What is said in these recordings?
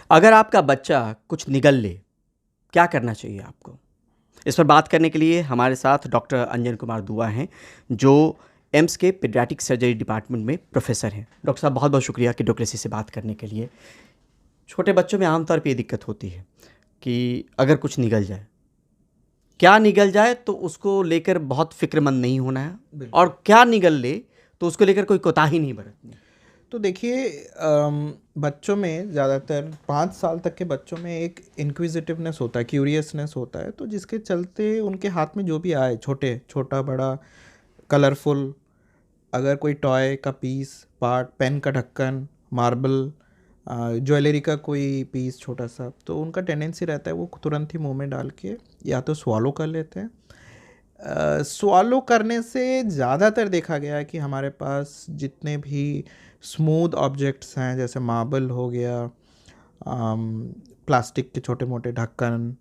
अगर आपका बच्चा कुछ निगल ले, क्या करना चाहिए आपको? इस पर बात करने के लिए हमारे साथ डॉक्टर अंजन कुमार दुआ हैं, जो एम्स के पीडियाट्रिक सर्जरी डिपार्टमेंट में प्रोफेसर हैं। डॉक्टर साहब, बहुत बहुत शुक्रिया कि डॉक्टरेसी से बात करने के लिए। छोटे बच्चों में आमतौर पे ये दिक्कत होती है कि अगर कुछ निगल जाए, क्या निगल जाए तो उसको लेकर बहुत फ़िक्रमंद नहीं होना है, और क्या निगल ले तो उसको लेकर कोई कोताही नहीं बरतनी। तो देखिए, बच्चों में ज़्यादातर 5 साल तक के बच्चों में एक इंक्विजिटिवनेस होता है, क्यूरियसनेस होता है, तो जिसके चलते उनके हाथ में जो भी आए, छोटा बड़ा, कलरफुल, अगर कोई टॉय का पीस, पार्ट, पेन का ढक्कन, मार्बल, ज्वेलरी का कोई पीस छोटा सा, तो उनका टेंडेंसी रहता है वो तुरंत ही मुंह में डाल के या तो स्वॉलो कर लेते हैं। स्वॉलो करने से ज़्यादातर देखा गया है कि हमारे पास जितने भी स्मूथ ऑब्जेक्ट्स हैं, जैसे मार्बल हो गया, प्लास्टिक के छोटे मोटे ढक्कन,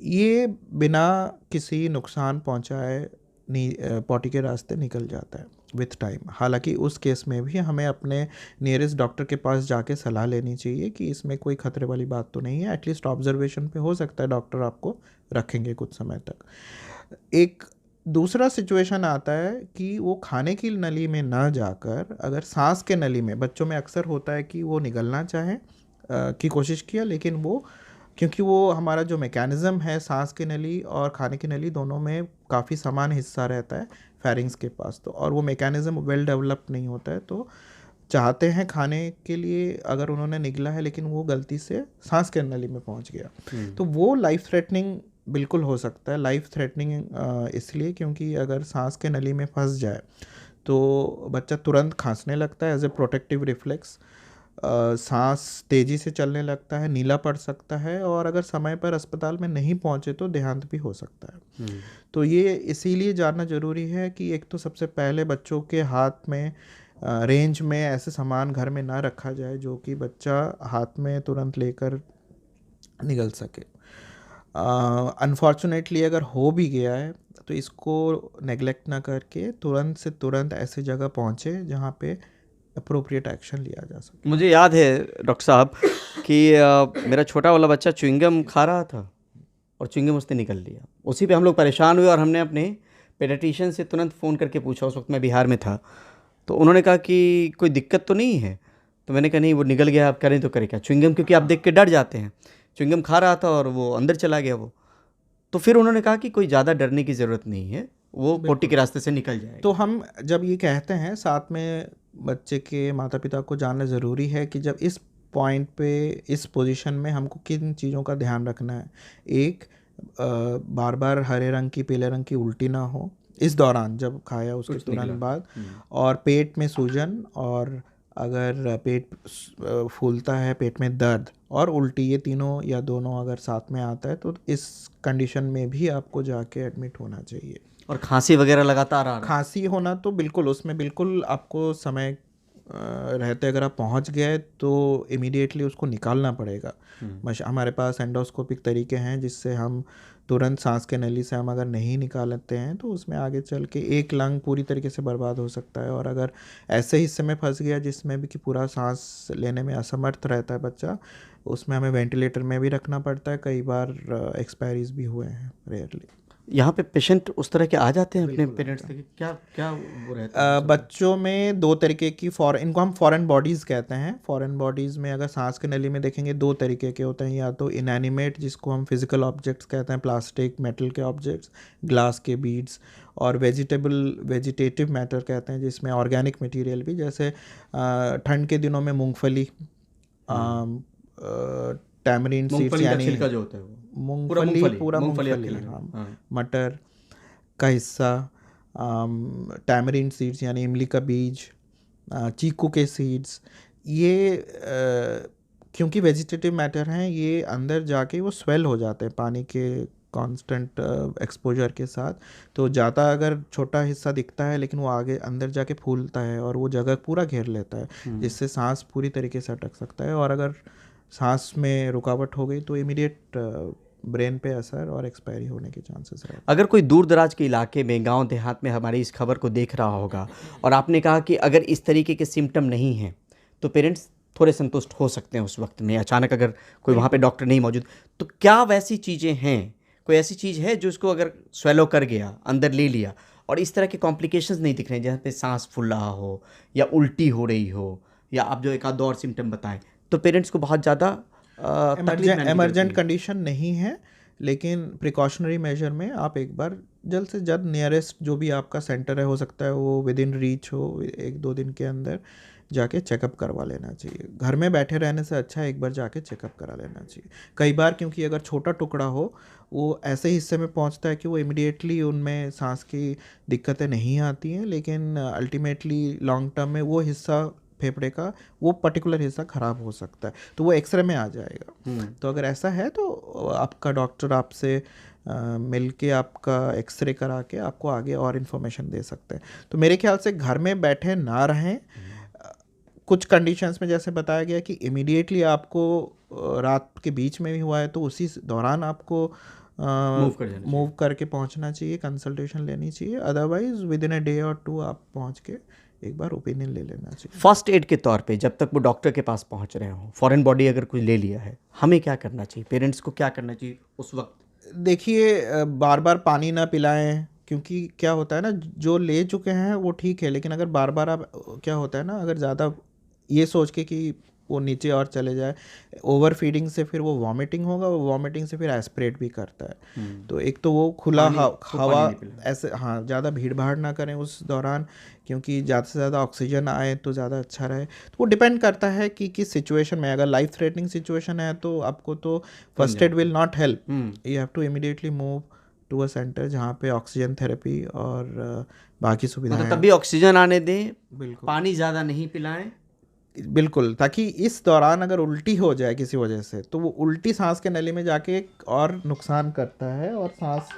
ये बिना किसी नुकसान पहुंचाए पॉटी के रास्ते निकल जाता है विथ टाइम। हालांकि उस केस में भी हमें अपने नियरेस्ट डॉक्टर के पास जाके सलाह लेनी चाहिए कि इसमें कोई खतरे वाली बात तो नहीं है। एटलीस्ट ऑब्जर्वेशन पे हो सकता है डॉक्टर आपको रखेंगे कुछ समय तक। एक दूसरा सिचुएशन आता है कि वो खाने की नली में ना जाकर अगर सांस के नली में, बच्चों में अक्सर होता है कि वो निगलना चाहें की कोशिश किया, लेकिन वो, क्योंकि वो हमारा जो मैकेनिज़्म है, सांस की नली और खाने की नली दोनों में काफ़ी समान हिस्सा रहता है फेरिंग्स के पास, तो और वो मैकेनिज़्म वेल डेवलप नहीं होता है, तो चाहते हैं खाने के लिए, अगर उन्होंने निगला है लेकिन वो गलती से सांस के नली में पहुंच गया, तो वो लाइफ थ्रेटनिंग बिल्कुल हो सकता है। लाइफ थ्रेटनिंग इसलिए क्योंकि अगर सांस के नली में फंस जाए तो बच्चा तुरंत खांसने लगता है एज ए प्रोटेक्टिव रिफ्लेक्स, सांस तेज़ी से चलने लगता है, नीला पड़ सकता है, और अगर समय पर अस्पताल में नहीं पहुंचे तो देहांत भी हो सकता है। तो ये इसीलिए जानना ज़रूरी है कि एक तो सबसे पहले बच्चों के हाथ में रेंज में ऐसे सामान घर में ना रखा जाए जो कि बच्चा हाथ में तुरंत लेकर निगल सके। अनफॉर्चुनेटली अगर हो भी गया है तो इसको नेगलेक्ट ना करके तुरंत से तुरंत ऐसी जगह पहुँचे जहाँ पे अप्रोप्रिएट एक्शन लिया जा सके। मुझे याद है डॉक्टर साहब कि मेरा छोटा वाला बच्चा च्युइंगम खा रहा था और च्युइंगम उसने निकल लिया। उसी पे हम लोग परेशान हुए और हमने अपने पेडियाट्रिशियन से तुरंत फ़ोन करके पूछा। उस वक्त मैं बिहार में था, तो उन्होंने कहा कि कोई दिक्कत तो नहीं है। तो मैंने कहा नहीं, वो निगल गया, आप करें तो करें क्या। च्युइंगम क्योंकि आप देख के डर जाते हैं। च्युइंगम खा रहा था और वो अंदर चला गया वो। तो फिर उन्होंने कहा कि कोई ज़्यादा डरने की ज़रूरत नहीं है, वो पोटी के रास्ते से निकल जाएगा। तो हम जब ये कहते हैं, साथ में बच्चे के माता पिता को जानना ज़रूरी है कि जब इस पॉइंट पे, इस पोजीशन में हमको किन चीज़ों का ध्यान रखना है। एक, बार बार हरे रंग की, पीले रंग की उल्टी ना हो इस दौरान जब खाया उसके तुरंत बाद, और पेट में सूजन, और अगर पेट फूलता है, पेट में दर्द और उल्टी, ये तीनों या दोनों अगर साथ में आता है तो इस कंडीशन में भी आपको जाके एडमिट होना चाहिए। और खांसी वगैरह लगातार आ रहा है। खांसी होना तो बिल्कुल, उसमें बिल्कुल आपको समय रहते अगर आप पहुंच गए तो इमीडिएटली उसको निकालना पड़ेगा। हमारे पास एंडोस्कोपिक तरीके हैं जिससे हम तुरंत सांस के नली से हम अगर नहीं निकालते हैं तो उसमें आगे चल के एक लंग पूरी तरीके से बर्बाद हो सकता है, और अगर ऐसे हिस्से में फंस गया जिसमें भी कि पूरा सांस लेने में असमर्थ रहता है बच्चा, उसमें हमें वेंटिलेटर में भी रखना पड़ता है। कई बार एक्सपायरीज भी हुए हैं, रेयरली। यहाँ पे पेशेंट उस तरह के आ जाते हैं अपने पेरेंट्स से, क्या क्या वो रहता है? बच्चों में दो तरीके की इनको हम फॉरेन बॉडीज़ कहते हैं। फॉरेन बॉडीज़ में अगर सांस के नली में देखेंगे दो तरीके के होते हैं, या तो इनएनिमेट जिसको हम फिजिकल ऑब्जेक्ट्स कहते हैं, प्लास्टिक मेटल के ऑब्जेक्ट्स, ग्लास के बीड्स, और वेजिटेटिव मैटर कहते हैं जिसमें ऑर्गेनिक मटेरियल भी, जैसे ठंड के दिनों में मूंगफली, टैमरिंड सीड्स, यानी छिलका जो होता है वो पूरा मूंगफली, हाँ, मटर का हिस्सा, टैमरिंड सीड्स यानी इमली का बीज, चीकू के सीड्स, ये क्योंकि वेजिटेटिव मैटर हैं, ये अंदर जाके वो स्वेल हो जाते हैं पानी के कांस्टेंट एक्सपोजर के साथ। तो ज़्यादा अगर छोटा हिस्सा दिखता है लेकिन वो आगे अंदर जाके फूलता है और वो जगह पूरा घेर लेता है, जिससे सांस पूरी तरीके से अटक सकता है, और अगर सांस में रुकावट हो गई तो इमीडिएट ब्रेन पे असर और एक्सपायरी होने के चांसेस रहते हैं। अगर कोई दूर दराज के इलाके में, गांव देहात में हमारी इस खबर को देख रहा होगा, और आपने कहा कि अगर इस तरीके के सिम्टम नहीं हैं तो पेरेंट्स थोड़े संतुष्ट हो सकते हैं उस वक्त में, अचानक अगर कोई वहाँ पे डॉक्टर नहीं मौजूद, तो क्या वैसी चीज़ें हैं, कोई ऐसी चीज़ है जो उसको अगर स्वेलो कर गया, अंदर ले लिया और इस तरह के कॉम्प्लिकेशंस नहीं दिख रहे हैं, जहाँ पे सांस फूल रहा हो या उल्टी हो रही हो, या आप जो एक आध और सिम्टम बताएं, तो पेरेंट्स को बहुत ज़्यादा तकलीफ में एमरजेंट कंडीशन नहीं है, लेकिन प्रिकॉशनरी मेजर में आप एक बार जल्द से जल्द नियरेस्ट जो भी आपका सेंटर है, हो सकता है वो विद इन रीच हो, 1-2 दिन के अंदर जाके चेकअप करवा लेना चाहिए। घर में बैठे रहने से अच्छा है एक बार जाके चेकअप करा लेना चाहिए। कई बार क्योंकि अगर छोटा टुकड़ा हो, वो ऐसे हिस्से में पहुंचता है कि वो इमिडिएटली उनमें सांस की दिक्कतें नहीं आती हैं, लेकिन अल्टीमेटली लॉन्ग टर्म में वो हिस्सा फेफड़े का वो पर्टिकुलर हिस्सा ख़राब हो सकता है, तो वो एक्सरे में आ जाएगा। तो अगर ऐसा है तो आपका डॉक्टर आपसे मिल के आपका एक्सरे करा के आपको आगे और इन्फॉर्मेशन दे सकते हैं। तो मेरे ख्याल से घर में बैठे ना रहें। कुछ कंडीशंस में जैसे बताया गया कि इमीडिएटली आपको रात के बीच में भी हुआ है तो उसी दौरान आपको मूव करके पहुंचना चाहिए, कंसल्टेशन लेनी चाहिए। Otherwise with in a day और 2 आप पहुंच के एक बार ओपिनियन ले लेना चाहिए। फर्स्ट एड के तौर पे जब तक वो डॉक्टर के पास पहुंच रहे हो, फॉरेन बॉडी अगर कुछ ले लिया है, हमें क्या करना चाहिए, पेरेंट्स को क्या करना चाहिए उस वक्त? देखिए, बार बार पानी ना पिलाएं, क्योंकि क्या होता है ना, जो ले चुके हैं वो ठीक है, लेकिन अगर बार बार आप, क्या होता है ना, अगर ज़्यादा ये सोच के कि वो नीचे और चले जाए, ओवर फीडिंग से फिर वो वॉमिटिंग होगा, वो वॉमिटिंग से फिर एस्पिरेट भी करता है। तो एक तो वो खुला हवा ऐसे, हाँ, ज़्यादा भीड़ भाड़ ना करें उस दौरान, क्योंकि ज़्यादा से ज़्यादा ऑक्सीजन आए तो ज़्यादा अच्छा रहे। तो वो डिपेंड करता है कि किस सिचुएशन में, अगर लाइफ थ्रेटनिंग सिचुएशन है तो आपको तो first aid will not help, you have to immediately move to a centre जहाँ पे ऑक्सीजन थेरेपी और बाकी सुविधाएं, मतलब तभी ऑक्सीजन आने दें, बिल्कुल पानी ज़्यादा नहीं पिलाएं, बिल्कुल, ताकि इस दौरान अगर उल्टी हो जाए किसी वजह से तो वो उल्टी सांस के नली में जाके और नुकसान करता है, और सांस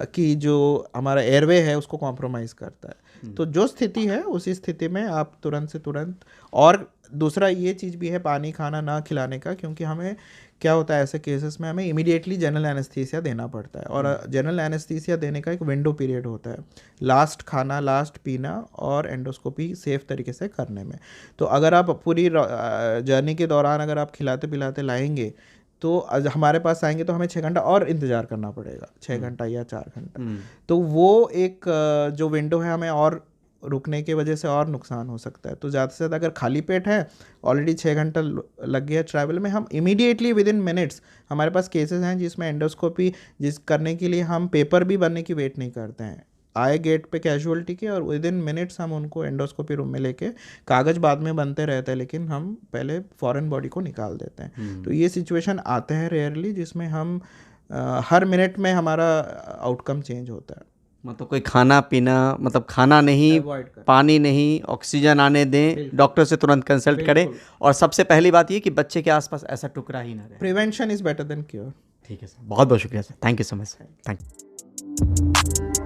की जो हमारा एयरवे है उसको कॉम्प्रोमाइज़ करता है। तो जो स्थिति है उसी स्थिति में आप तुरंत से तुरंत, और दूसरा ये चीज़ भी है पानी खाना ना खिलाने का, क्योंकि हमें क्या होता है ऐसे केसेस में हमें इमीडिएटली जनरल एनेस्थीसिया देना पड़ता है, और जनरल एनेस्थीसिया देने का एक विंडो पीरियड होता है लास्ट खाना, लास्ट पीना और एंडोस्कोपी सेफ तरीके से करने में। तो अगर आप पूरी जर्नी के दौरान अगर आप खिलाते पिलाते लाएंगे तो हमारे पास आएंगे तो हमें 6 घंटा और इंतज़ार करना पड़ेगा, 6 घंटा या 4 घंटा। तो वो एक जो विंडो है हमें और रुकने की वजह से और नुकसान हो सकता है। तो ज़्यादा से ज़्यादा अगर खाली पेट है, ऑलरेडी 6 घंटा लग गया ट्रैवल में, हम इमीडिएटली विद इन मिनट्स, हमारे पास केसेस हैं जिसमें एंडोस्कोपी करने के लिए हम पेपर भी बनने की वेट नहीं करते हैं, आए गेट पे कैजुअलिटी के और विद इन मिनट्स हम उनको एंडोस्कोपी रूम में लेके, कागज़ बाद में बनते रहते हैं लेकिन हम पहले फॉरेन बॉडी को निकाल देते हैं। तो ये सिचुएशन आते हैं रेयरली जिसमें हम हर मिनट में हमारा आउटकम चेंज होता है। मतलब कोई खाना पीना, मतलब खाना नहीं, पानी नहीं, ऑक्सीजन आने दें, डॉक्टर से तुरंत कंसल्ट करें, और सबसे पहली बात ये कि बच्चे के आसपास ऐसा टुकड़ा ही ना रहे। Prevention is better than cure. ठीक है सर, बहुत बहुत शुक्रिया sir, thank you so much sir, thank you.